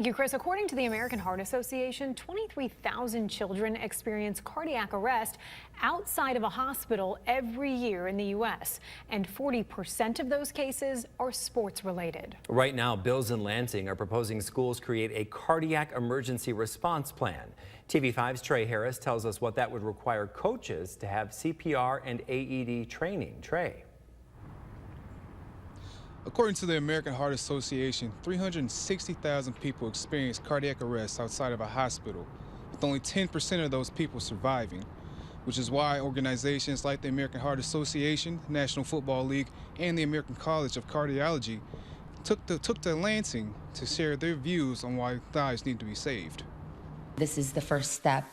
Thank you, Chris. According to the American Heart Association, 23,000 children experience cardiac arrest outside of a hospital every year in the U.S., and 40% of those cases are sports related. Right now, bills in Lansing are proposing schools create a cardiac emergency response plan. TV5's Trey Harris tells us what that would require coaches to have CPR and AED training. Trey. According to the American Heart Association, 360,000 people experience cardiac arrest outside of a hospital, with only 10% of those people surviving, which is why organizations like the American Heart Association, National Football League, and the American College of Cardiology took to Lansing to share their views on why lives need to be saved. This is the first step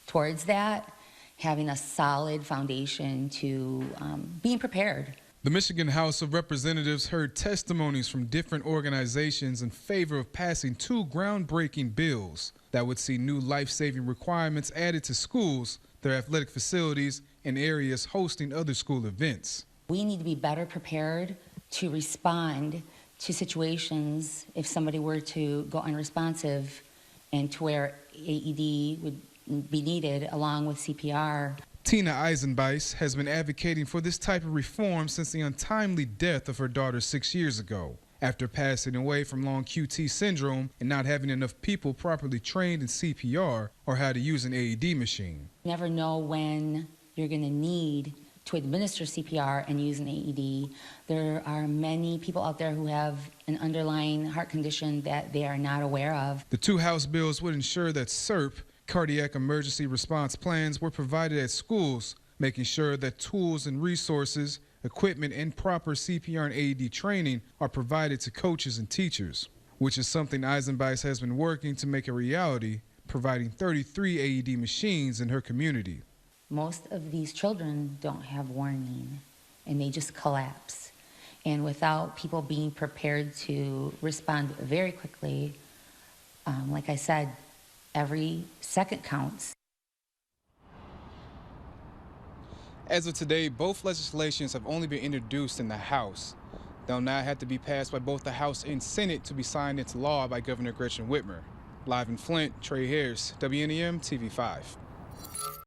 towards that, having a solid foundation to being prepared. The Michigan House of Representatives heard testimonies from different organizations in favor of passing two groundbreaking bills that would see new life-saving requirements added to schools, their athletic facilities, and areas hosting other school events. We need to be better prepared to respond to situations if somebody were to go unresponsive and to where AED would be needed along with CPR. Tina Eisenbeis has been advocating for this type of reform since the untimely death of her daughter 6 years ago, after passing away from long QT syndrome and not having enough people properly trained in CPR or how to use an AED machine. You never know when you're going to need to administer CPR and use an AED. There are many people out there who have an underlying heart condition that they are not aware of. The two House bills would ensure that CERP, cardiac emergency response plans, were provided at schools, making sure that tools and resources, equipment, and proper CPR and AED training are provided to coaches and teachers, which is something Eisenbeis has been working to make a reality, providing 33 AED machines in her community. Most of these children don't have warning, and they just collapse. And without people being prepared to respond very quickly, like I said, every second counts. As of today, both legislations have only been introduced in the House. They'll now have to be passed by both the House and Senate to be signed into law by Governor Gretchen Whitmer. Live in Flint, Trey Harris, WNEM TV5.